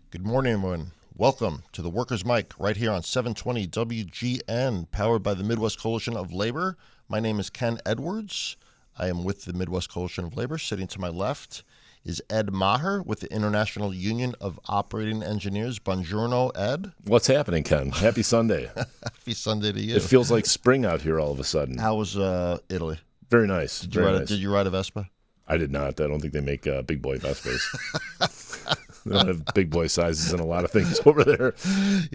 Good morning, everyone. Welcome to the Workers' Mic right here on 720 WGN, powered by the Midwest Coalition of Labor. My name is Ken Edwards. I am with the Midwest Coalition of Labor. Sitting to my left is Ed Maher with the International Union of Operating Engineers. Buongiorno, Ed. What's happening, Ken? Happy Sunday. Happy Sunday to you. It feels like spring out here all of a sudden. How was Italy? Very nice. Did you ride a Vespa? I did not. I don't think they make big boy Vespas. They don't have big boy sizes and a lot of things over there.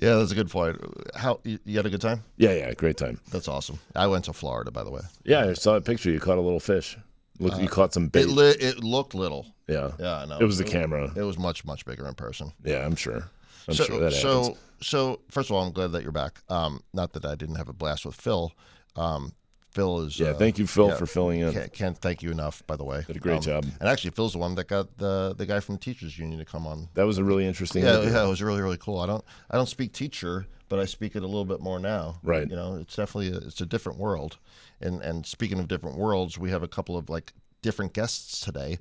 Yeah, that's a good point. How you had a good time? Yeah, great time. That's awesome. I went to Florida, by the way. Yeah, I saw a picture. You caught a little fish. Look, you caught some bait. It looked little. Yeah, I know. It was the camera. It was much, much bigger in person. Yeah, I'm sure. I'm sure that happens. So first of all, I'm glad that you're back. Not that I didn't have a blast with Phil. Phil is. Yeah, thank you, Phil, for filling in. Can't thank you enough, by the way. Did a great job. And actually, Phil's the one that got the guy from the Teachers Union to come on. That was a really interesting. Yeah, it was really, really cool. I don't speak teacher, but I speak it a little bit more now. Right. You know, it's definitely it's a different world. And speaking of different worlds, we have a couple of different guests today.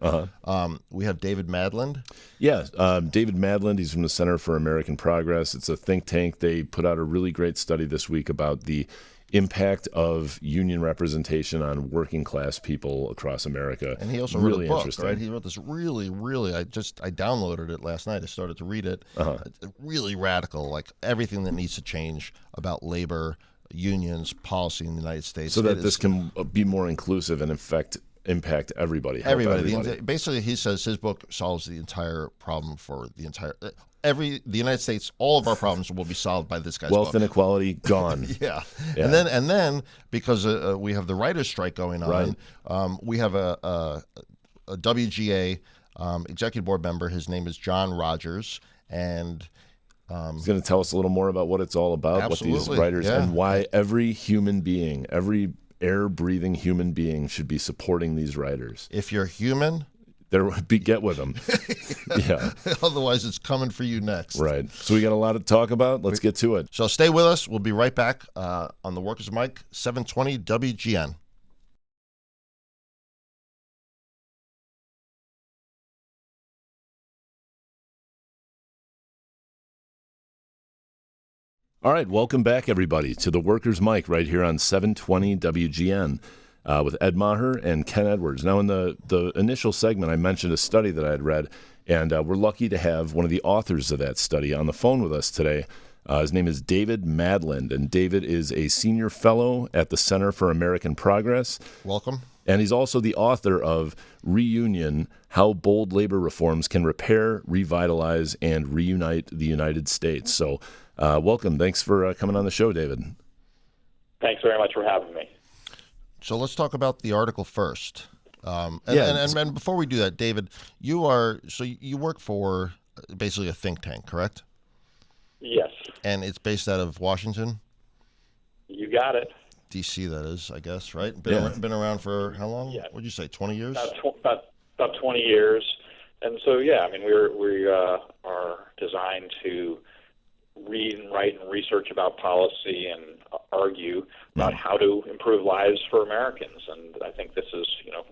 We have David Madland. Yeah, David Madland. He's from the Center for American Progress. It's a think tank. They put out a really great study this week about the impact of union representation on working class people across America. And he also really wrote a book, right? interesting. He wrote this really, I downloaded it last night. I started to read it. It's really radical, like everything that needs to change about labor, unions, policy in the United States. So that this can be more inclusive and impact everybody. help Everybody. Basically, he says his book solves the entire problem for the entire the United States. All of our problems will be solved by this guy's Wealth book. inequality gone. Yeah. And then because we have the writers' strike going on, we have a WGA executive board member. His name is John Rogers, and He's going to tell us a little more about what it's all about, Absolutely. what these writers, and why every human being, every air-breathing human being should be supporting these writers. If you're human, get with them. Yeah. Otherwise, it's coming for you next. Right. So we got a lot to talk about. Let's get to it. So stay with us. We'll be right back on the Workers' Mic, 720 WGN. All right. Welcome back, everybody, to the Workers' Mic right here on 720 WGN with Ed Maher and Ken Edwards. Now, in the initial segment, I mentioned a study that I had read, and we're lucky to have one of the authors of that study on the phone with us today. His name is David Madland, and David is a senior fellow at the Center for American Progress. Welcome. And he's also the author of Reunion: How Bold Labor Reforms Can Repair, Revitalize, and Reunite the United States. So welcome. Thanks for coming on the show, David. Thanks very much for having me. So let's talk about the article first. And before we do that, David, you work for basically a think tank, correct? Yes. And it's based out of Washington? You got it. D.C., that is, I guess, right? Been around for how long? Yeah. What'd you say, 20 years? About 20 years. And so, we are designed to read and write and research about policy and argue about how to improve lives for Americans. And I think this is,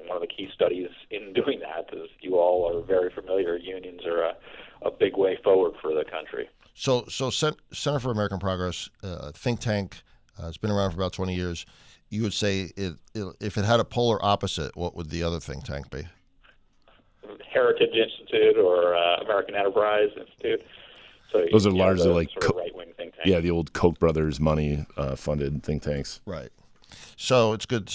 one of the key studies in doing that. As you all are very familiar, unions are a big way forward for the country. So Center for American Progress, think tank, it's been around for about 20 years. You would say if it had a polar opposite, what would the other think tank be? Heritage Institute or American Enterprise Institute. So those are largely like sort of right-wing think tanks. Yeah, the old Koch brothers money funded think tanks. Right. So it's good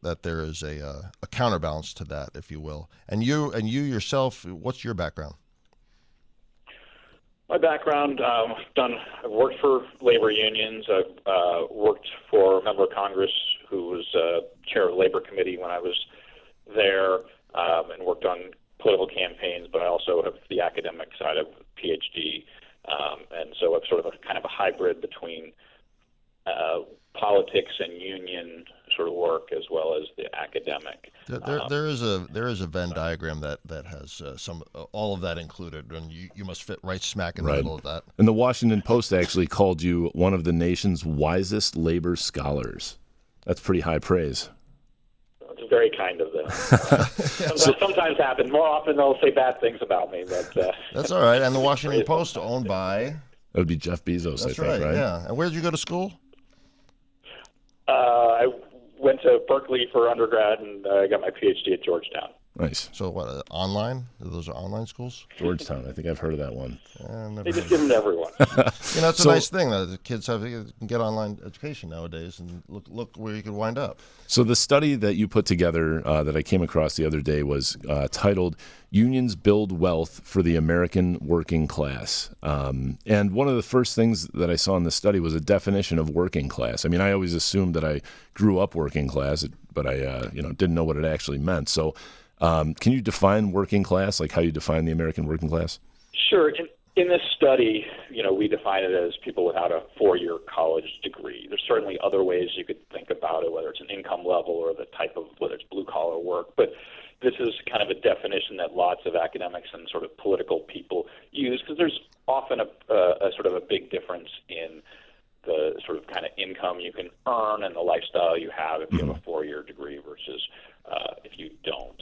that there is a counterbalance to that, if you will. And you yourself, what's your background? My background, I've worked for labor unions. I've worked for a member of Congress who was chair of the Labor Committee when I was there, and worked on political campaigns, but I also have the academic side of PhD. And so I'm sort of kind of a hybrid between politics and union sort of work as well as the academic. There is a Venn diagram that has all of that included, and you must fit right smack in the middle of that. And the Washington Post actually called you one of the nation's wisest labor scholars. That's pretty high praise. It's very kind of them. Sometimes happen. More often they'll say bad things about me, but that's all right. And the Washington Post, owned by, That would be Jeff Bezos, that's I think, right? Yeah. And where did you go to school? I went to Berkeley for undergrad, and I got my PhD at Georgetown. Nice. So what, online? Those are online schools? Georgetown. I think I've heard of that one. They just give them to everyone. It's a nice thing that the kids can get online education nowadays, and look where you could wind up. So the study that you put together that I came across the other day was titled "Unions Build Wealth for the American Working Class." And one of the first things that I saw in the study was a definition of working class. I mean, I always assumed that I grew up working class, but I didn't know what it actually meant. So can you define working class, like how you define the American working class? Sure. In this study, we define it as people without a 4-year college degree. There's certainly other ways you could think about it, whether it's an income level or the type of, whether it's blue-collar work. But this is kind of a definition that lots of academics and sort of political people use, because there's often a sort of a big difference in the sort of kind of income you can earn and the lifestyle you have if you have a 4-year degree versus if you don't.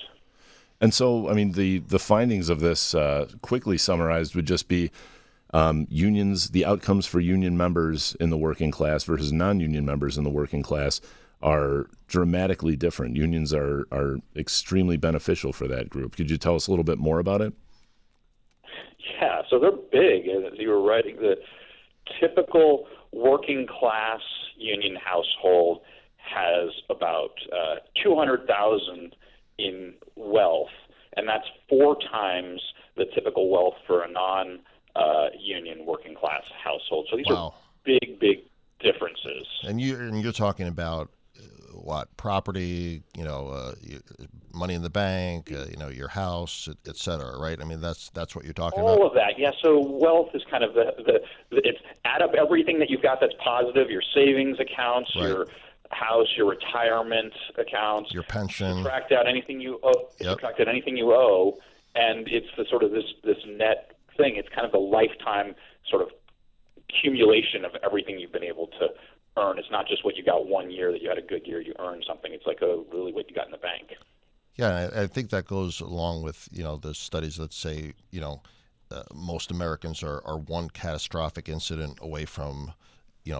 And so, I mean, the findings of this, quickly summarized, would just be unions, the outcomes for union members in the working class versus non-union members in the working class are dramatically different. Unions are extremely beneficial for that group. Could you tell us a little bit more about it? Yeah, so they're big. As you were writing, the typical working class union household has about $200,000 in wealth, and that's 4 times the typical wealth for a non-union working class household. So these are big differences. And you're talking about what, property, money in the bank, your house, et cetera, right? I mean, that's what you're talking about. All of that, yeah. So wealth is kind of it's add up everything that you've got that's positive, your savings accounts, right, your house, your retirement accounts, your pension, subtract out anything you owe, and it's the sort of this net thing. It's kind of the lifetime sort of accumulation of everything you've been able to earn. It's not just what you got one year that you had a good year, you earned something. It's like really what you got in the bank. Yeah, I think that goes along with the studies that say most Americans are one catastrophic incident away from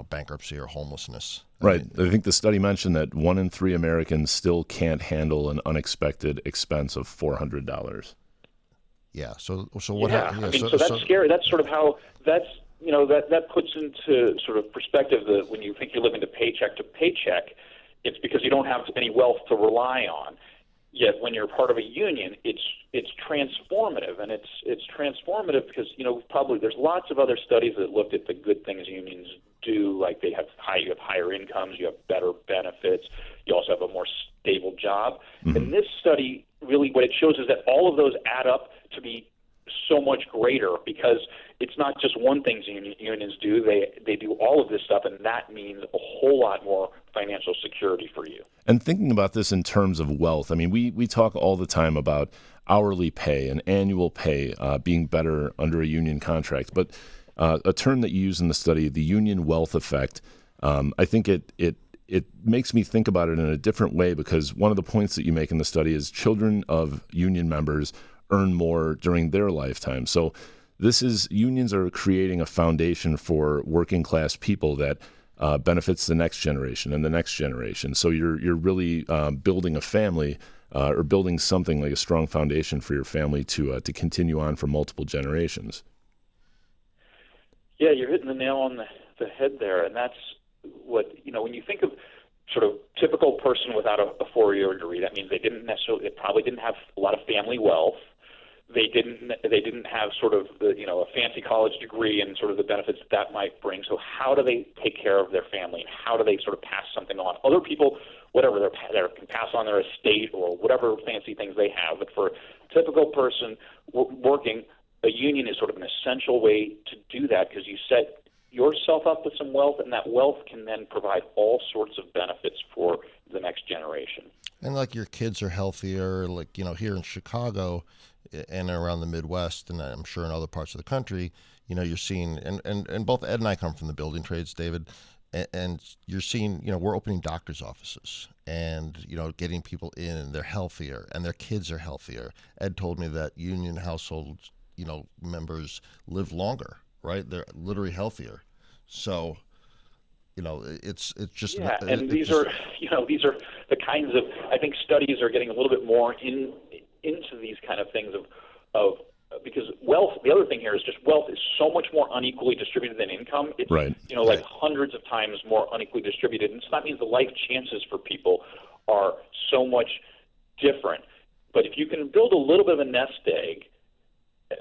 bankruptcy or homelessness. Right. I think the study mentioned that 1 in 3 Americans still can't handle an unexpected expense of $400. Yeah. So what? Yeah. I mean, so that's scary. That's sort of how that puts into sort of perspective that when you think you're living to paycheck, it's because you don't have any wealth to rely on. Yet when you're part of a union, it's transformative, and it's transformative because probably there's lots of other studies that looked at the good things unions do, like you have higher incomes, you have better benefits, you also have a more stable job. Mm-hmm. And this study really what it shows is that all of those add up to be so much greater, because it's not just one thing unions do. They do all of this stuff, and that means a whole lot more financial security for you. And thinking about this in terms of wealth, I mean, we talk all the time about hourly pay and annual pay being better under a union contract. But a term that you use in the study, the union wealth effect, I think it makes me think about it in a different way, because one of the points that you make in the study is children of union members earn more during their lifetime. So unions are creating a foundation for working class people that benefits the next generation and the next generation. So you're really building a family or building something like a strong foundation for your family to continue on for multiple generations. Yeah, you're hitting the nail on the head there, and that's what when you think of sort of typical person without a 4-year degree, that means they probably didn't have a lot of family wealth. They didn't have sort of a fancy college degree and sort of the benefits that might bring. So how do they take care of their family, and how do they sort of pass something on? Other people, whatever, they can pass on their estate or whatever fancy things they have. But for a typical person working, a union is sort of an essential way to do that, because you set yourself up with some wealth, and that wealth can then provide all sorts of benefits for the next generation. And like your kids are healthier, like here in Chicago and around the Midwest, and I'm sure in other parts of the country, you're seeing, and both Ed and I come from the building trades, David. and you're seeing, we're opening doctor's offices and, getting people in, and they're healthier and their kids are healthier. Ed told me that union households, members live longer, right? They're literally healthier. So, it's just, yeah. And these are the kinds of, I think studies are getting a little bit more into these kind of things of because wealth, the other thing here is just wealth is so much more unequally distributed than income. It's, right. Like hundreds of times more unequally distributed. And so that means the life chances for people are so much different. But if you can build a little bit of a nest egg,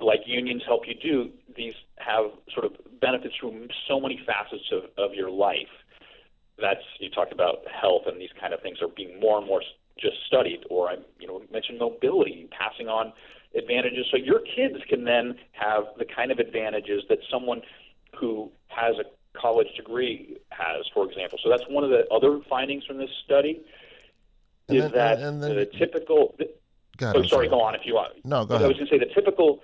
like unions help you do, these have sort of benefits from so many facets of your life. That's, you talked about health, and these kind of things are being more and more just studied. Or I mentioned mobility, passing on advantages, so your kids can then have the kind of advantages that someone who has a college degree has, for example. So that's one of the other findings from this study, the typical. Go on if you want. No, go ahead. I was going to say the typical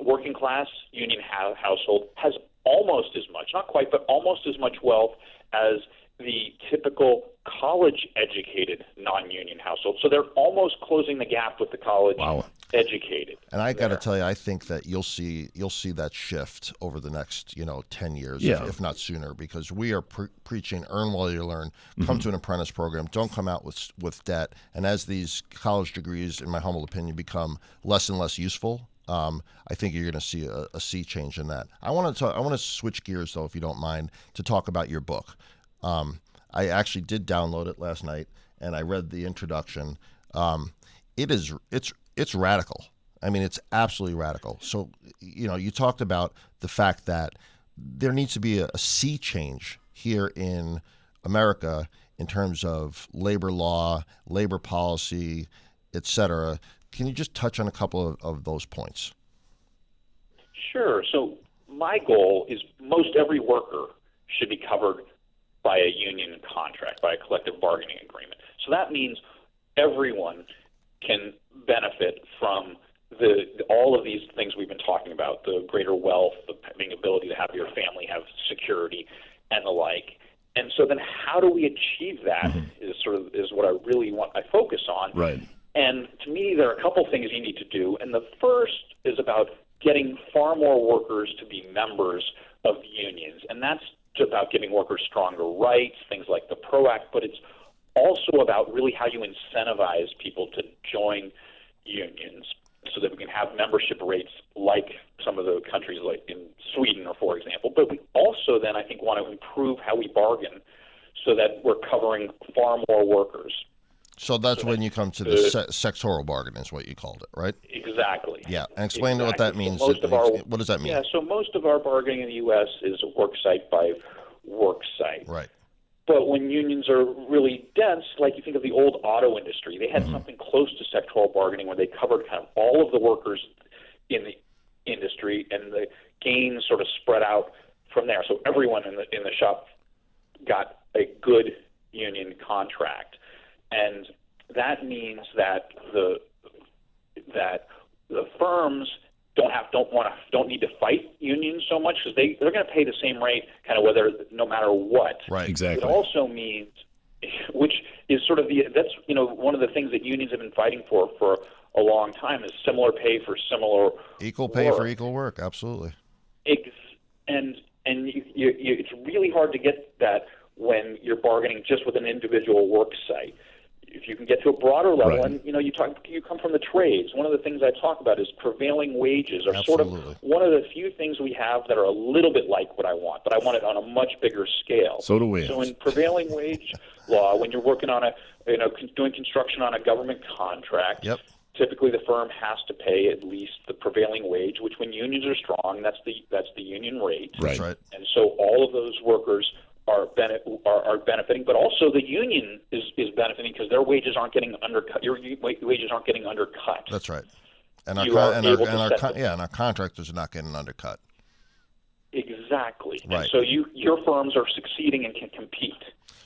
working class union household has almost as much, not quite, but almost as much wealth as the typical college-educated non-union household. So they're almost closing the gap with the college-educated. And I got to tell you, I think that you'll see that shift over the next 10 years, if not sooner, because we are preaching earn while you learn, come to an apprentice program, don't come out with debt. And as these college degrees, in my humble opinion, become less and less useful, I think you're going to see a sea change in that. I want to switch gears, though, if you don't mind, to talk about your book. I actually did download it last night, and I read the introduction. It's radical. I mean, it's absolutely radical. So, you talked about the fact that there needs to be a sea change here in America in terms of labor law, labor policy, et cetera. Can you just touch on a couple of those points? Sure. So my goal is most every worker should be covered by a union contract, by a collective bargaining agreement. So that means everyone can benefit from all of these things we've been talking about, the greater wealth, the ability to have your family have security, and the like. And so then how do we achieve that is what I focus on. Right. And to me, there are a couple things you need to do. And the first is about getting far more workers to be members of unions. And that's about giving workers stronger rights, things like the PRO Act, but it's also about really how you incentivize people to join unions so that we can have membership rates like some of the countries like in Sweden, or for example. But we also then, I think, want to improve how we bargain so that we're covering far more workers. So that's when you come to the sectoral bargaining is what you called it, right? Exactly. Yeah, and explain what that means. So what does that mean? Yeah, so most of our bargaining in the U.S. is work site by work site. Right. But when unions are really dense, like you think of the old auto industry, they had something close to sectoral bargaining where they covered kind of all of the workers in the industry, and the gains sort of spread out from there. So everyone in the shop got a good union contract. And that means that the firms don't need to fight unions so much, because they're going to pay the same rate kind of no matter what. Right. Exactly. It also means, which is sort of that's one of the things that unions have been fighting for a long time, is similar pay for similar equal pay for equal work. Absolutely. And it's really hard to get that when you're bargaining just with an individual work site. If you can get to a broader level, right. And you come from the trades. One of the things I talk about is prevailing wages, are sort of one of the few things we have that are a little bit like what I want, but I want it on a much bigger scale. So do we. So in prevailing wage law, when you're working on doing construction on a government contract, yep. Typically the firm has to pay at least the prevailing wage, which when unions are strong, that's the union rate. Right. That's right. And so all of those workers are benefiting, but also the union is benefiting because their wages aren't getting undercut. Your wages aren't getting undercut. That's right. And our contractors are not getting undercut. Exactly. Exactly. Right. And so your firms are succeeding and can compete.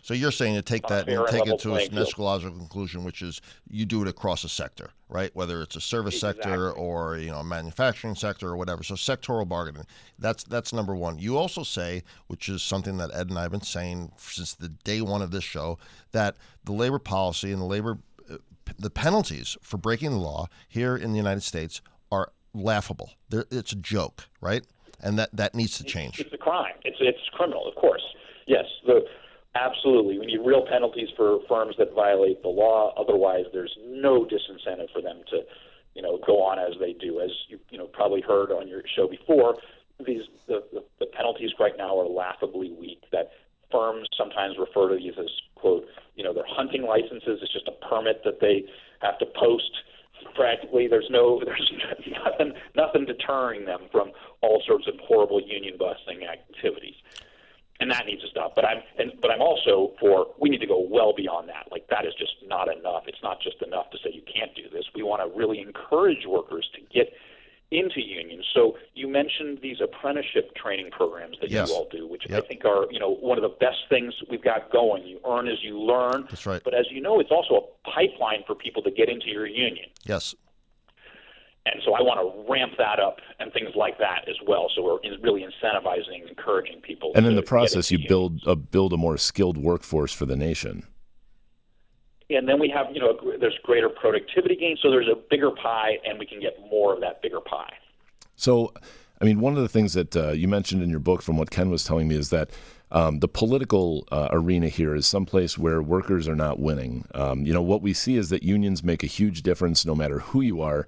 So you're saying to take that and take it to its field. logical conclusion, which is you do it across a sector, right? Whether it's a service sector or a manufacturing sector or whatever. So sectoral bargaining, that's number one. You also say, which is something that Ed and I have been saying since the day one of this show, that the labor policy and the penalties for breaking the law here in the United States are laughable. It's a joke, right? And that needs to change. It's a crime. It's criminal, of course. Yes, absolutely. We need real penalties for firms that violate the law. Otherwise, there's no disincentive for them to, go on as they do. As you probably heard on your show before, the penalties right now are laughably weak. That firms sometimes refer to these as, quote, their hunting licenses. It's just a permit that they have to post. Practically, there's nothing deterring them from all sorts of horrible union busting activities, and that needs to stop. But I'm also for we need to go well beyond that. Like, that is just not enough. It's not just enough to say you can't do this. We want to really encourage workers to get into unions. So you mentioned these apprenticeship training programs that Yes. you all do, which Yep. I think are one of the best things we've got going. You earn as you learn. That's right. But as you know, it's also a pipeline for people to get into your union. Yes. And so I want to ramp that up and things like that as well. So we're really incentivizing, encouraging people. And to in the process, get you into build a more skilled workforce for the nation. And then we have, there's greater productivity gain, so there's a bigger pie, and we can get more of that bigger pie. So, one of the things that you mentioned in your book, from what Ken was telling me, is that the political arena here is someplace where workers are not winning. What we see is that unions make a huge difference no matter who you are.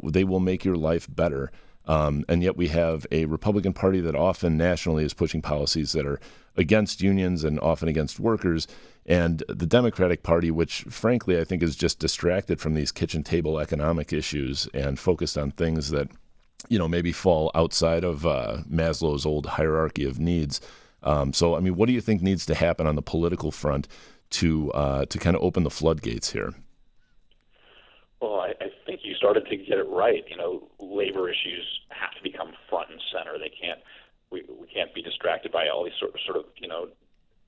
They will make your life better. And yet we have a Republican Party that often nationally is pushing policies that are against unions and often against workers, and the Democratic Party, which frankly I think is just distracted from these kitchen table economic issues and focused on things that maybe fall outside of Maslow's old hierarchy of needs. So what do you think needs to happen on the political front to kind of open the floodgates here? Well, I think you started to get it right. Labor issues have to become front and center. They can't. We can't be distracted by all these sort of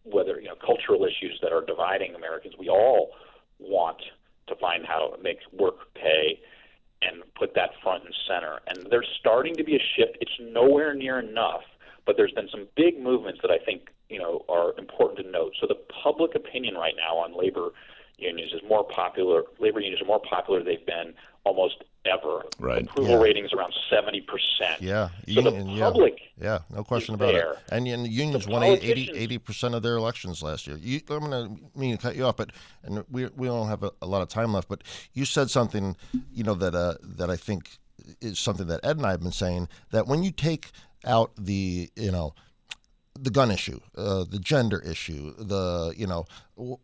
whether cultural issues that are dividing Americans. We all want to find how to make work pay and put that front and center. And there's starting to be a shift. It's nowhere near enough, but there's been some big movements that I think are important to note. So the public opinion right now on labor unions is more popular. Labor unions are more popular than they've been almost ever. Right. Approval ratings around 70%. Yeah. So the public, yeah, no question about there. it. And the unions The won politicians- 80% of their elections last year. I'm going to cut you off, but we don't have a lot of time left. But you said something, that I think is something that Ed and I have been saying, that when you take out the gun issue, the gender issue,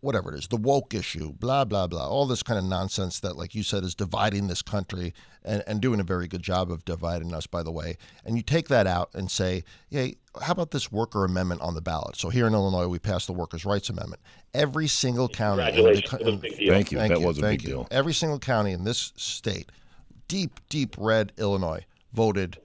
whatever it is, the woke issue, blah, blah, blah, all this kind of nonsense that, like you said, is dividing this country and doing a very good job of dividing us, by the way. And you take that out and say, hey, how about this worker amendment on the ballot? So here in Illinois, we passed the Workers' Rights Amendment. Every single county. Congratulations. It was a big deal. Thank you. That was a big deal. Every single county in this state, deep red Illinois, voted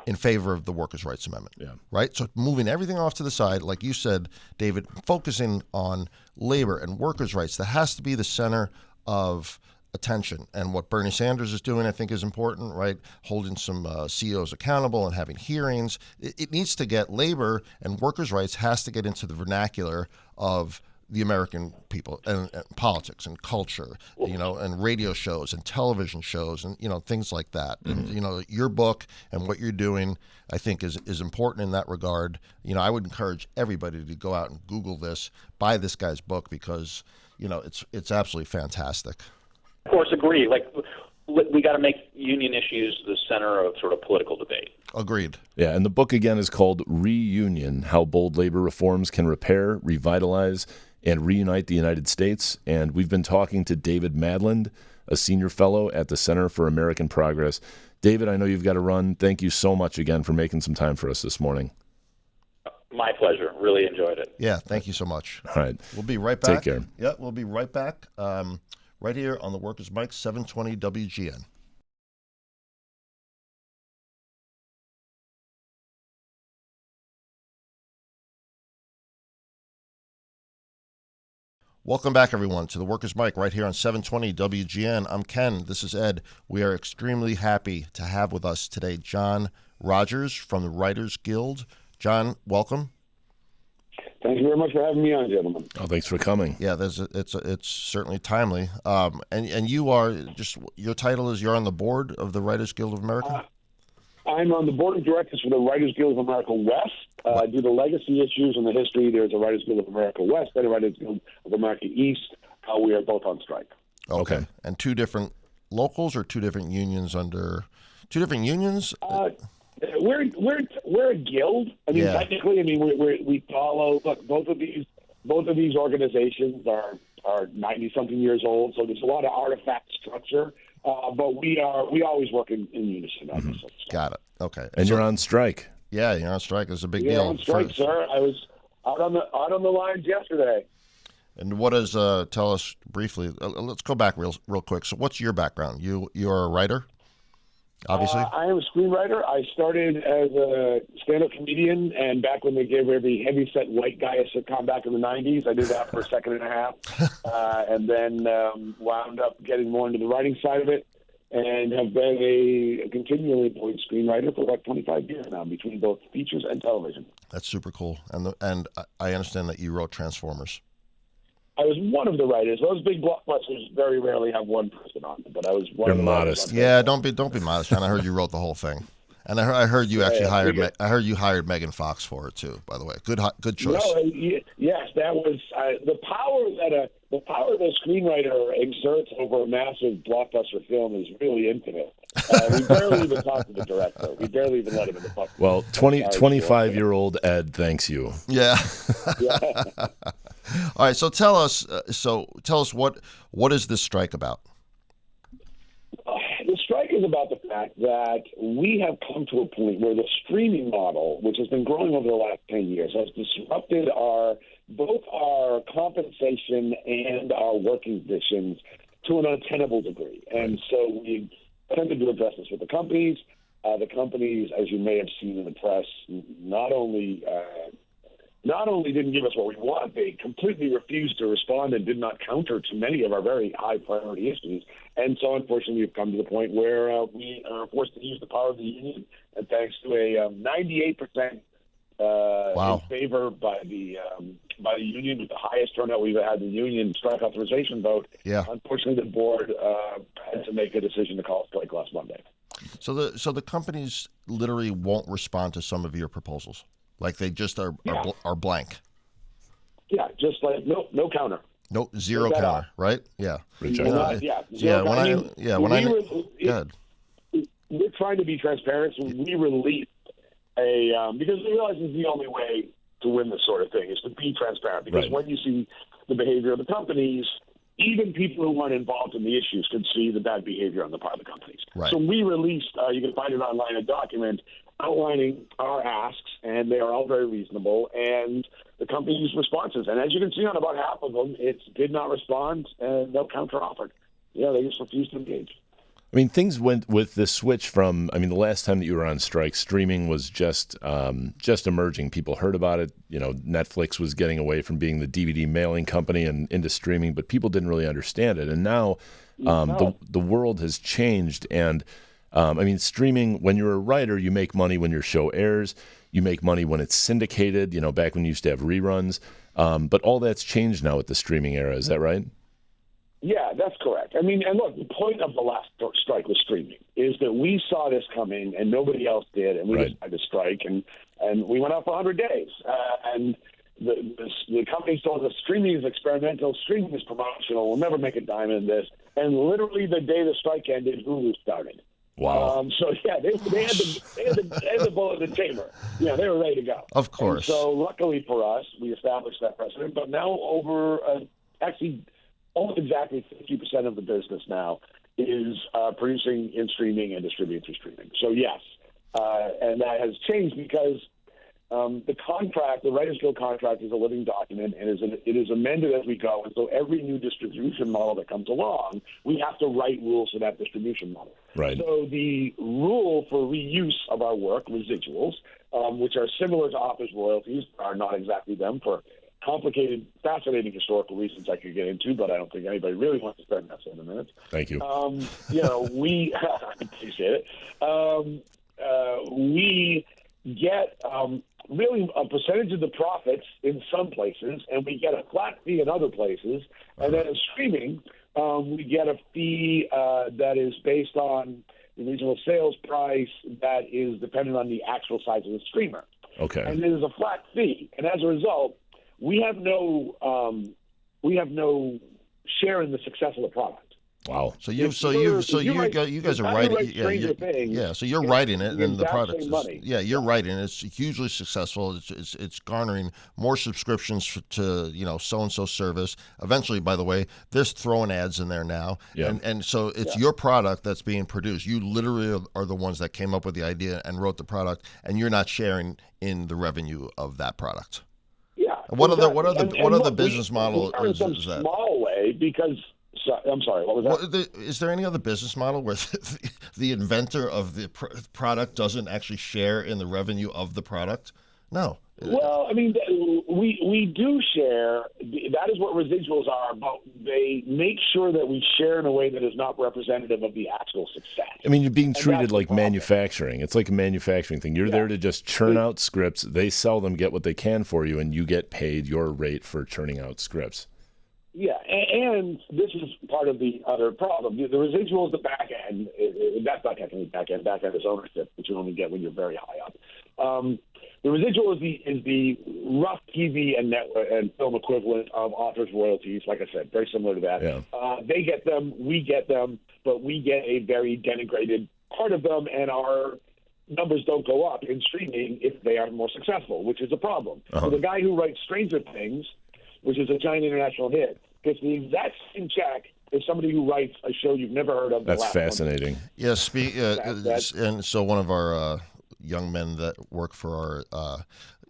in favor of the Workers' Rights Amendment. Yeah. Right? So moving everything off to the side, like you said, David, focusing on labor and workers' rights, that has to be the center of attention. And what Bernie Sanders is doing, I think, is important, right? Holding some CEOs accountable and having hearings. It needs to get labor and workers' rights has to get into the vernacular of the American people and politics and culture, and radio shows and television shows and, things like that. Mm-hmm. And, your book and what you're doing, I think is important in that regard. I would encourage everybody to go out and Google this, buy this guy's book, because, it's absolutely fantastic. Of course, agree. We got to make union issues the center of sort of political debate. Agreed. Yeah, and the book again is called Reunion: How Bold Labor Reforms Can Repair, Revitalize, and Reunite the United States. And we've been talking to David Madland, a senior fellow at the Center for American Progress. David, I know you've got to run. Thank you so much again for making some time for us this morning. My pleasure. Really enjoyed it. Yeah, thank you so much. All right. We'll be right back. Take care. Yeah, we'll be right back right here on the Workers' Mic, 720 WGN. Welcome back, everyone, to the Workers' Mic right here on 720 WGN. I'm Ken. This is Ed. We are extremely happy to have with us today John Rogers from the Writers Guild. John, welcome. Thank you very much for having me on, gentlemen. Oh, thanks for coming. Yeah, it's certainly timely. And you are your title is you're on the board of the Writers Guild of America. I'm on the board of directors for the Writers Guild of America West. Due to legacy issues in the history, there's a Writers Guild of America West and a Writers Guild of America East. We are both on strike. Okay. And two different locals or two different unions under two different unions? We're a guild. I mean, technically, we follow. Look, both of these organizations are 90-something years old, so there's a lot of artifact structure. But we always work in unison. Mm-hmm. Got it. Okay. And you're on strike. Yeah, you're on strike. It's a big deal. deal. On strike, sir. I was out on the lines yesterday. And what does tell us briefly? Let's go back real quick. So, what's your background? You're a writer, obviously. I am a screenwriter. I started as a stand-up comedian, and back when they gave every heavy-set white guy a sitcom back in the '90s, I did that for a second and a half, and then wound up getting more into the writing side of it, and have been a continually employed screenwriter for about 25 years now, between both features and television. That's super cool. And I understand that you wrote Transformers. I was one of the writers. Those big blockbusters very rarely have one person on them, but I was one You're of the modest. writers. Yeah, don't be modest, John. I heard you wrote the whole thing, and I heard you actually hired. I heard you hired Megan Fox for it too. By the way, good choice. No, yes, that was the power that a screenwriter exerts over a massive blockbuster film is really infinite. We barely even talk to the director. We barely even let him in the fucking. Well, 25-year-old Ed thanks you. Yeah. All right. So tell us what is this strike about? The strike is about the fact that we have come to a point where the streaming model, which has been growing over the last 10 years, has disrupted both our compensation and our working conditions to an untenable degree. And so we attempted to address this with the companies. The companies, as you may have seen in the press, not only didn't give us what we want, they completely refused to respond and did not counter to many of our very high priority issues. And so, unfortunately, we've come to the point where we are forced to use the power of the union. And thanks to a 98% in favor by the union, with the highest turnout we've had in the union strike authorization vote, unfortunately, the board had to make a decision to call a strike last Monday. So the companies literally won't respond to some of your proposals. Like they just are blank. Yeah, just like no counter. No zero counter, right? Yeah. We're trying to be transparent. So we released because we realize it's the only way to win this sort of thing is to be transparent. Because when you see the behavior of the companies, even people who weren't involved in the issues could see the bad behavior on the part of the companies. Right. So we released, you can find it online, a document outlining our asks, and they are all very reasonable, and the company's responses. And as you can see on about half of them, it did not respond, and no counter-offered. Yeah, they just refused to engage. I mean, things went with the switch from, the last time that you were on strike, streaming was just emerging. People heard about it. Netflix was getting away from being the DVD mailing company and into streaming, but people didn't really understand it. And now the world has changed. And, streaming, when you're a writer, you make money when your show airs. You make money when it's syndicated, back when you used to have reruns. But all that's changed now with the streaming era. Is that right? Yeah, that's correct. And look, the point of the last strike was streaming, is that we saw this coming and nobody else did, and we decided to strike, and we went out for 100 days. And the company told us streaming is experimental, streaming is promotional, we'll never make a dime in this. And literally the day the strike ended, Hulu started. Wow. They had the bullet in the chamber. Yeah, they were ready to go. Of course. And so luckily for us, we established that precedent. But now almost exactly 50% of the business now is producing in streaming and distributing through streaming. So yes, and that has changed because the contract, the Writers Guild contract, is a living document and it is amended as we go. And so every new distribution model that comes along, we have to write rules for that distribution model. Right. So the rule for reuse of our work, residuals, which are similar to authors' royalties, are not exactly them for complicated, fascinating historical reasons I could get into, but I don't think anybody really wants to spend that 7 minutes. Thank you. We I appreciate it. We get really a percentage of the profits in some places, and we get a flat fee in other places. And then in streaming, we get a fee that is based on the regional sales price that is dependent on the actual size of the streamer. Okay. And it is a flat fee, and as a result, we have no share in the success of the product. Wow. So you guys are writing. Yeah. So you're writing it, and the product. You're writing it. It's hugely successful. It's garnering more subscriptions to so and so service. Eventually, by the way, there's throwing ads in there now, and so it's your product that's being produced. You literally are the ones that came up with the idea and wrote the product, and you're not sharing in the revenue of that product. Yeah. What other business model is that? Small way because. So, I'm sorry, what was that? Is there any other business model where the inventor of the product doesn't actually share in the revenue of the product? No. Well, I mean, we do share. That is what residuals are, but they make sure that we share in a way that is not representative of the actual success. I mean, you're being treated like manufacturing. It's like a manufacturing thing. You're there to just churn out scripts. They sell them, get what they can for you, and you get paid your rate for churning out scripts. Yeah, and this is part of the other problem. The residual is the back end. That's not technically back end. Back end is ownership, which you only get when you're very high up. The residual is the rough TV and network and film equivalent of authors' royalties. Like I said, very similar to that. Yeah. They get them, we get them, but we get a very denigrated part of them, and our numbers don't go up in streaming if they are more successful, which is a problem. So the guy who writes Stranger Things, which is a giant international hit, gets the exact same check as somebody who writes a show you've never heard of. That's fascinating. Yes, and so one of our young men that work for our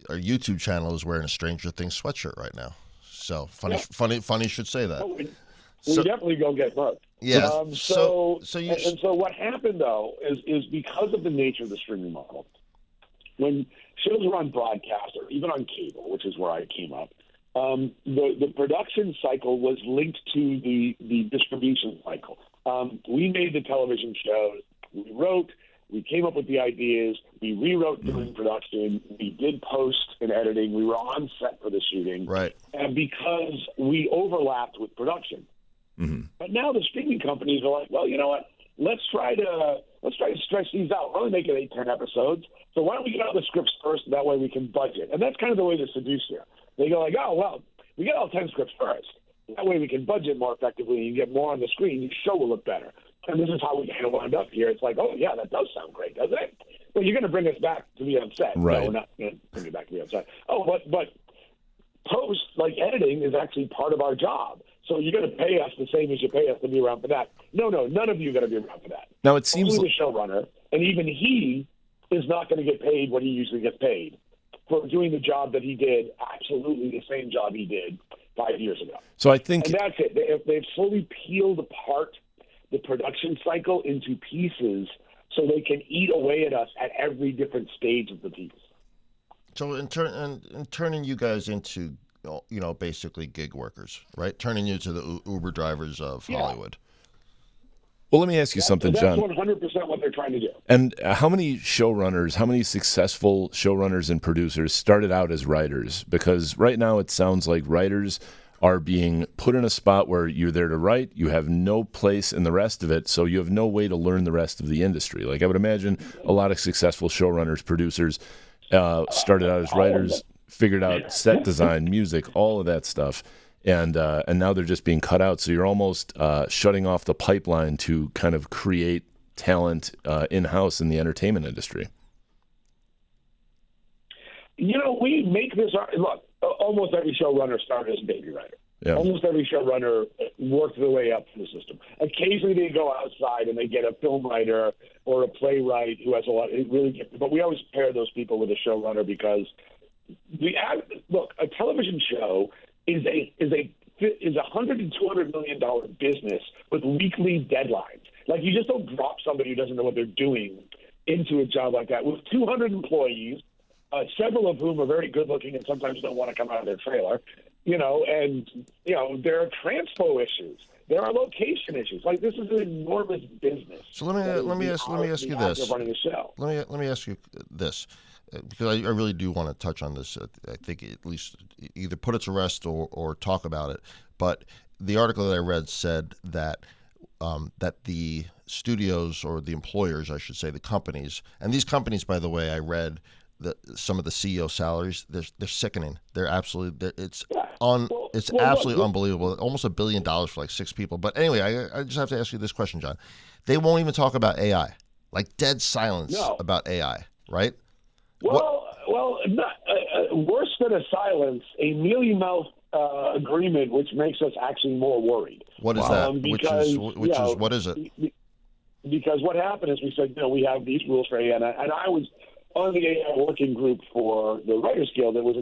YouTube channel is wearing a Stranger Things sweatshirt right now. So funny should say that. We definitely go get booked. Yeah. So what happened though is because of the nature of the streaming model, when shows were on broadcast or even on cable, which is where I came up, the production cycle was linked to the distribution cycle. We made the television shows. We wrote. We came up with the ideas. We rewrote during production. We did post and editing. We were on set for the shooting. Right. And because we overlapped with production. Mm-hmm. But now the streaming companies are like, well, you know what? Let's try to stretch these out. We're only making 8-10 episodes. So why don't we get out the scripts first? That way we can budget. And that's kind of the way to seduce you. They go like, oh, well, we get all 10 scripts first. That way we can budget more effectively and get more on the screen. Your show will look better. And this is how we kind of wound up here. It's like, oh, yeah, that does sound great, doesn't it? But you're going to bring us back to be on set. Right. No, we're not going to bring you back to be on set. Oh, but post, like editing, is actually part of our job. So you're going to pay us the same as you pay us to be around for that. No, none of you are going to be around for that. Now, it seems only the showrunner, and even he is not going to get paid what he usually gets paid for doing the job that he did, absolutely the same job he did 5 years ago. So I think... And that's it. They've slowly peeled apart the production cycle into pieces so they can eat away at us at every different stage of the piece. So in turning you guys into, basically gig workers, right? Turning you to the Uber drivers of Hollywood. Well, let me ask you something, John. That's 100% what they're trying to do. And how many successful showrunners and producers started out as writers? Because right now it sounds like writers are being put in a spot where you're there to write, you have no place in the rest of it, so you have no way to learn the rest of the industry. Like I would imagine a lot of successful showrunners, producers started out as writers, figured out set design, music, all of that stuff. And now they're just being cut out. So you're almost shutting off the pipeline to kind of create talent in-house in the entertainment industry. We make this – look, almost every showrunner started as a baby writer. Yeah. Almost every showrunner worked their way up through the system. Occasionally they go outside and they get a film writer or a playwright who has a lot – but we always pair those people with a showrunner because look, a television show – is a $100 to $200 million business with weekly deadlines. Like you just don't drop somebody who doesn't know what they're doing into a job like that. With 200 employees, several of whom are very good looking and sometimes don't want to come out of their trailer, and there are transpo issues. There are location issues. Like, this is an enormous business. So let me ask you this. Running a show. Let me ask you this, because I really do want to touch on this. I think at least either put it to rest or talk about it. But the article that I read said that that the studios, or the employers, I should say, the companies, and these companies, by the way, I read some of the CEO salaries. They're sickening. They're absolutely. It's absolutely unbelievable. Almost $1 billion for like 6 people. But anyway, I just have to ask you this question, John. They won't even talk about AI. Like, dead silence about AI, right? Well, not, worse than a silence, a mealy-mouthed agreement, which makes us actually more worried. What is that? What is it? Because what happened is we said, we have these rules for AI, and I was on the AI working group for the Writers Guild. It was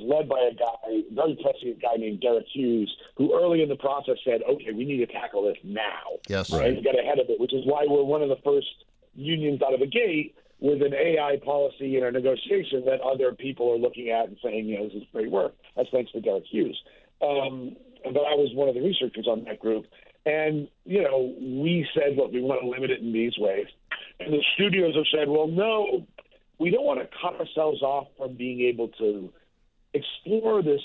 led by a guy, very prescient guy named Derek Hughes, who early in the process said, okay, we need to tackle this now. Yes. Right. And get ahead of it, which is why we're one of the first unions out of the gate with an AI policy in our negotiation that other people are looking at and saying, this is great work. That's thanks to Derek Hughes. But I was one of the researchers on that group. And, we said, look, we want to limit it in these ways. And the studios have said, well, no, we don't want to cut ourselves off from being able to explore this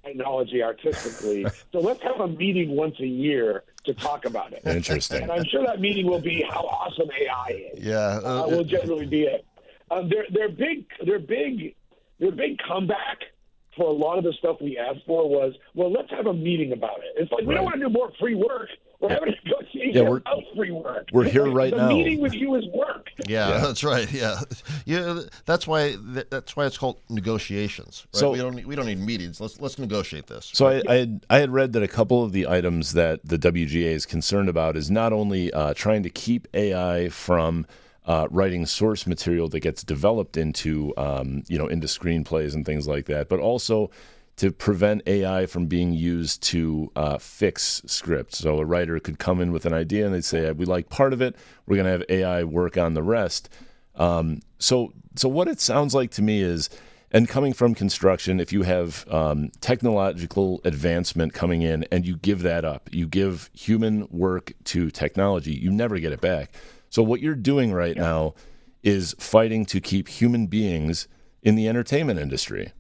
technology artistically. So let's have a meeting once a year to talk about it. Interesting. And I'm sure that meeting will be how awesome AI is. Yeah, will generally be it. Their big comeback for a lot of the stuff we asked for was, well, let's have a meeting about it. It's like, we don't want to do more free work. We're having a negotiation about free work. We're here right now. The meeting with you is work. Yeah, that's right. Yeah, that's why it's called negotiations. Right? So we don't need meetings. Let's negotiate this. So I had read that a couple of the items that the WGA is concerned about is not only trying to keep AI from writing source material that gets developed into into screenplays and things like that, but also to prevent AI from being used to fix scripts. So a writer could come in with an idea and they'd say, we like part of it, we're going to have AI work on the rest. So what it sounds like to me is, and coming from construction, if you have technological advancement coming in and you give that up, you give human work to technology, you never get it back. So what you're doing right now is fighting to keep human beings in the entertainment industry.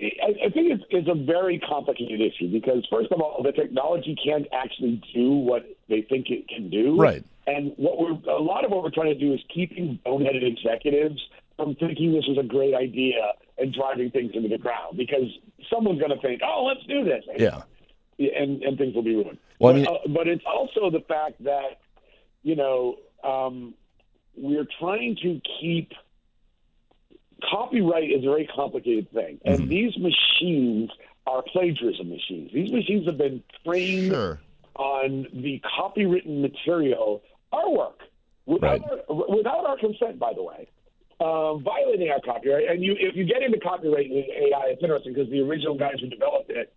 I think it's a very complicated issue because, first of all, the technology can't actually do what they think it can do. Right. And a lot of what we're trying to do is keeping boneheaded executives from thinking this is a great idea and driving things into the ground, because someone's going to think, oh, let's do this. And things will be ruined. Well, but it's also the fact that, we're trying to keep copyright is a very complicated thing. And these machines are plagiarism machines. These machines have been trained on the copywritten material, our work, without our consent, by the way, violating our copyright. And if you get into copyright in AI, it's interesting because the original guys who developed it,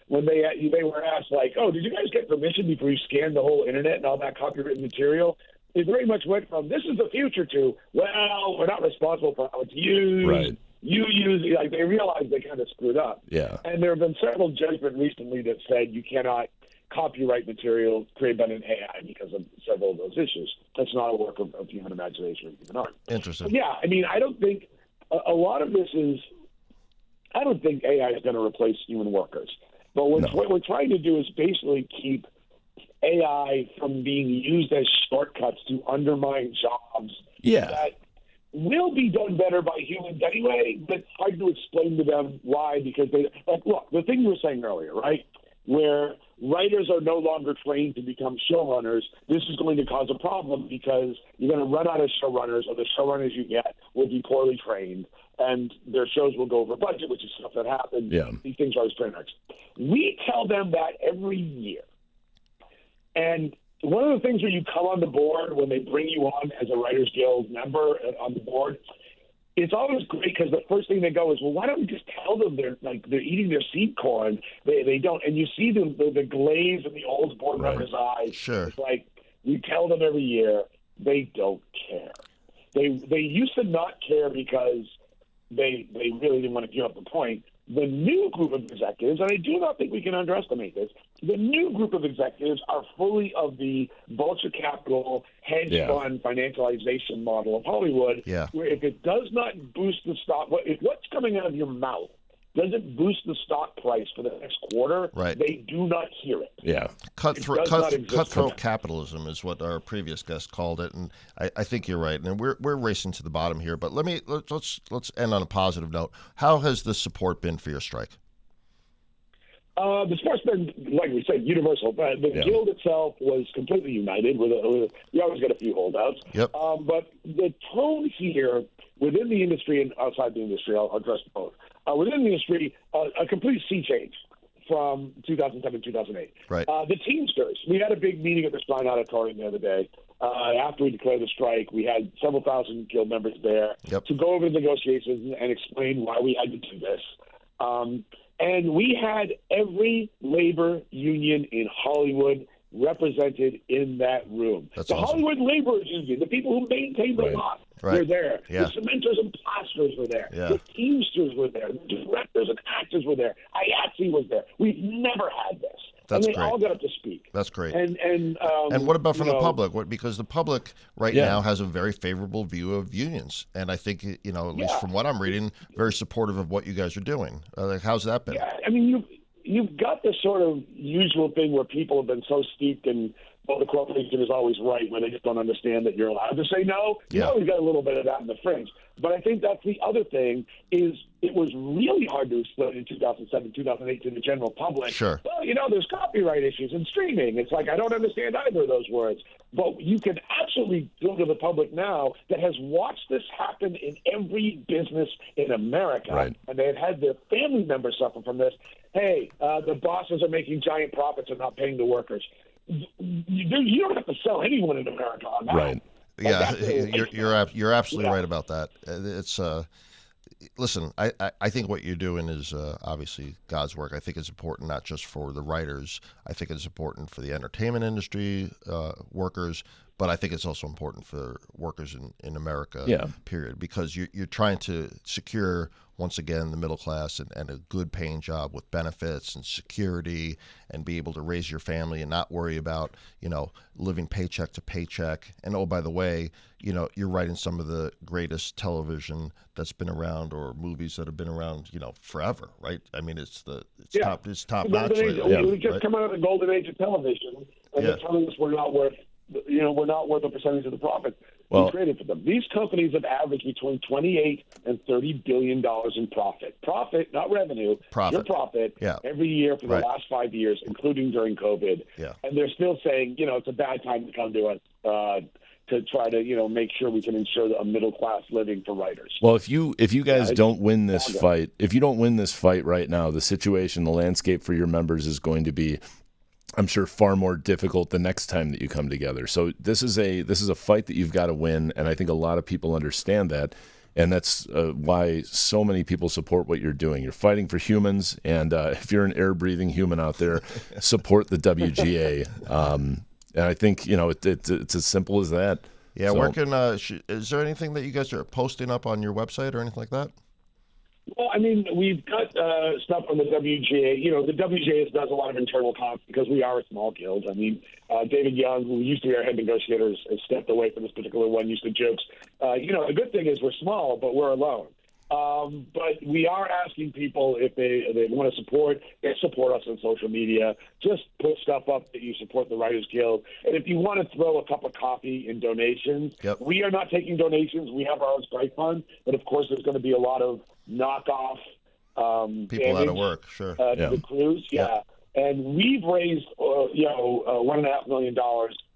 when they were asked, like, oh, did you guys get permission before you scanned the whole internet and all that copywritten material? It very much went from, this is the future, to, well, we're not responsible for how it's used. Right. You use it. Like, they realized they kind of screwed up. Yeah. And there have been several judgments recently that said you cannot copyright material created by an AI because of several of those issues. That's not a work of human imagination or human art. Interesting. But yeah, I mean, I don't think a lot of this is, I don't think AI is going to replace human workers. But what we're trying to do is basically keep AI from being used as shortcuts to undermine jobs that will be done better by humans anyway, but it's hard to explain to them why, because look, the thing you were saying earlier, right, where writers are no longer trained to become showrunners, this is going to cause a problem because you're going to run out of showrunners, or the showrunners you get will be poorly trained, and their shows will go over budget, which is stuff that happens. Yeah. These things are always train wrecks. We tell them that every year. And one of the things when you come on the board, when they bring you on as a Writers Guild member on the board, it's always great because the first thing they go is, well, why don't we just tell them they're eating their seed corn? They don't. And you see the glaze in the old board members' eyes. Sure. It's like, we tell them every year, they don't care. They used to not care because they really didn't want to give up the point. The new group of executives, and I do not think we can underestimate this, the new group of executives are fully of the vulture capital, hedge fund, financialization model of Hollywood, where if it does not boost the stock, if what's coming out of your mouth doesn't boost the stock price for the next quarter, they do not hear it. Yeah. Cutthroat capitalism is what our previous guest called it, and I think you're right. And we're racing to the bottom here, but let's end on a positive note. How has the support been for your strike? The support's been, like we said, universal. The guild itself was completely united. We always get a few holdouts. Yep. But the tone here within the industry and outside the industry, I'll address both. Within the industry, a complete sea change from 2007, 2008. Right. The Teamsters, we had a big meeting at the Stein Auditorium the other day. After we declared the strike, we had several thousand guild members there to go over the negotiations and explain why we had to do this. And we had every labor union in Hollywood represented in that room. That's the awesome. Hollywood Laborers Union, the people who maintain the lot, were there. Yeah. The cementers and plasters were there. Yeah. The Teamsters were there. The directors and actors were there. IATSE was there. We've never had this. That's and they great. all got up to speak. That's great. And what about from the public? Because the public now has a very favorable view of unions, and I think at least from what I'm reading, very supportive of what you guys are doing. How's that been? Yeah, I mean you've got this sort of usual thing where people have been so steeped in, well, the corporation is always right when they just don't understand that you're allowed to say no. You always got a little bit of that in the fringe. But I think that's the other thing is it was really hard to explain in 2007, 2008 to the general public. Sure. Well, there's copyright issues and streaming. It's like I don't understand either of those words. But you can absolutely go to the public now that has watched this happen in every business in America, and they've had their family members suffer from this. Hey, the bosses are making giant profits and not paying the workers. You don't have to sell anyone in America on that. Right. Yeah, you're absolutely right about that. It's listen, I think what you're doing is obviously God's work. I think it's important not just for the writers. I think it's important for the entertainment industry workers, but I think it's also important for workers in America. Period, because you're trying to secure once again the middle class and a good paying job with benefits and security, and be able to raise your family and not worry about living paycheck to paycheck. And oh, by the way, you're writing some of the greatest television that's been around, or movies that have been around forever, right? I mean, it's top notch. We just come out of the golden age of television, and they're telling us we're not worth a percentage of the profit we created for them. These companies have averaged between $28 and $30 billion in profit. Profit, not revenue. Your profit every year for the last 5 years, including during COVID. Yeah. And they're still saying, it's a bad time to come to us to try to, make sure we can ensure a middle class living for writers. Well, if you guys don't win this fight, if you don't win this fight right now, the situation, the landscape for your members is going to be, I'm sure, far more difficult the next time that you come together. So this is a fight that you've got to win, and I think a lot of people understand that, and that's why so many people support what you're doing. You're fighting for humans, and if you're an air-breathing human out there, support the WGA. And I think it's as simple as that. Yeah, so, where can is there anything that you guys are posting up on your website or anything like that? Well, I mean, we've got stuff on the WGA. The WGA does a lot of internal comp because we are a small guild. I mean, David Young, who used to be our head negotiator, has stepped away from this particular one, used to jokes. The good thing is we're small, but we're alone. But we are asking people if they want to support us on social media. Just put stuff up that you support the Writers Guild. And if you want to throw a cup of coffee in donations, we are not taking donations. We have our own strike fund. But, of course, there's going to be a lot of knockoff people out of work, sure. To the crews, And we've raised, $1.5 million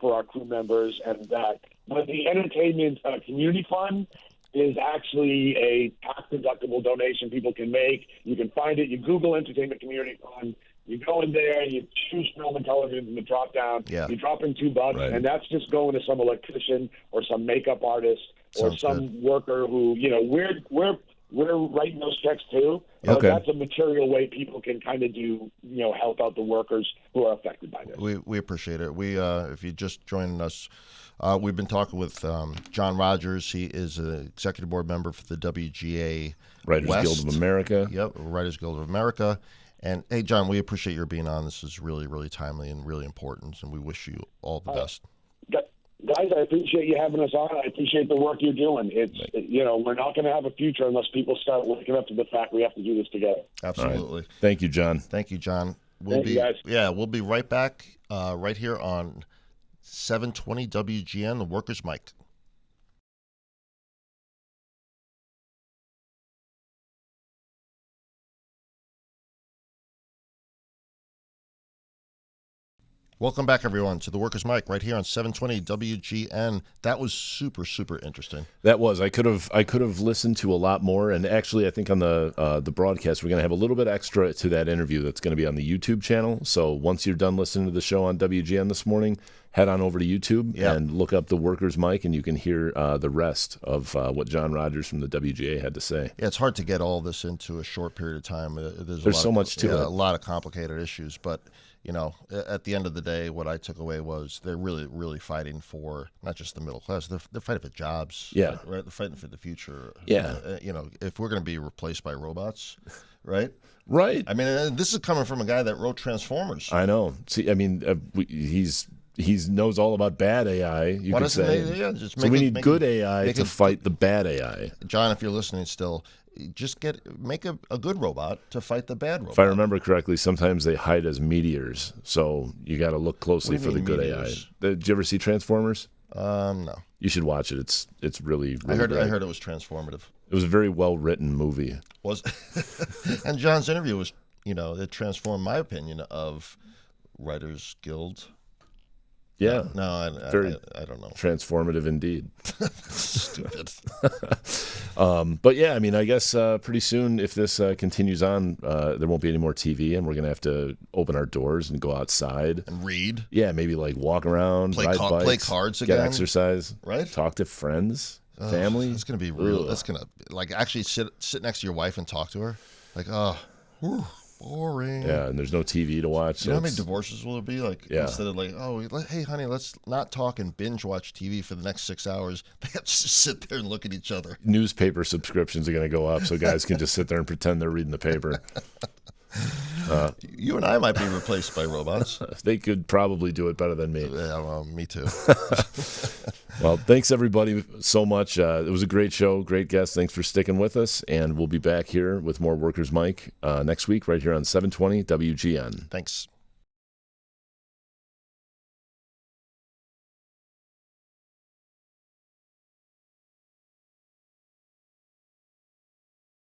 for our crew members and that. But the entertainment community fund is actually a tax-deductible donation people can make. You can find it. You Google Entertainment Community Fund. You go in there, you choose film and television in the drop-down. You drop in $2, and that's just going to some electrician or some makeup artist or some worker who, we're writing those checks too. Okay. That's a material way people can kind of do, help out the workers who are affected by this. We appreciate it. If you just joined us, we've been talking with John Rogers. He is an executive board member for the WGA Writers West. Guild of America. Yep, Writers Guild of America. And hey, John, we appreciate your being on. This is really, really timely and really important, and we wish you all the best. Guys, I appreciate you having us on. I appreciate the work you're doing. We're not going to have a future unless people start waking up to the fact we have to do this together. Absolutely. Right. Thank you, John. Thank you, John. Thank you, guys. Yeah, we'll be right back right here on 720 WGN, the Workers' Mic. Welcome back, everyone, to the Workers' Mic right here on 720 WGN. That was super, super interesting. That was. I could have listened to a lot more, and actually, I think on the broadcast we're going to have a little bit extra to that interview that's going to be on the YouTube channel. So once you're done listening to the show on WGN this morning, head on over to YouTube and look up the Workers' Mic, and you can hear the rest of what John Rogers from the WGA had to say. Yeah, it's hard to get all this into a short period of time. There's so much to it. A lot of complicated issues, but at the end of the day, what I took away was they're really, really fighting for not just the middle class. They're fighting for jobs. Yeah. Right? They're fighting for the future. Yeah. If we're going to be replaced by robots, right? Right. I mean, this is coming from a guy that wrote Transformers. I know. See, I mean, he knows all about bad AI, you could say. So we need good AI to fight the bad AI. John, if you're listening still, just make a good robot to fight the bad robot. If I remember correctly, sometimes they hide as meteors, so you got to look closely for the good meteors? AI. Did you ever see Transformers? No. You should watch it. It's really, really I great. heard it was transformative. It was a very well written movie. And John's interview was, it transformed my opinion of Writers Guild. Yeah. No, I don't know. Transformative indeed. Stupid. But yeah, I mean, I guess pretty soon, if this continues on, there won't be any more TV, and we're gonna have to open our doors and go outside And read. Yeah, maybe like walk around, ride bikes, play cards again. get exercise, Right? Talk to friends, family. It's gonna be real. It's gonna actually sit next to your wife and talk to her. Like, boring. Yeah, and there's no TV to watch. You know how many divorces will there be? Yeah. Instead of hey, honey, let's not talk and binge watch TV for the next 6 hours. They have to just sit there and look at each other. Newspaper subscriptions are going to go up, so guys can just sit there and pretend they're reading the paper. You and I might be replaced by robots. They could probably do it better than me. Yeah, well, me too. Well, thanks everybody so much. It was a great show, great guest. Thanks for sticking with us, and we'll be back here with more Workers' Mic next week right here on 720 WGN. Thanks.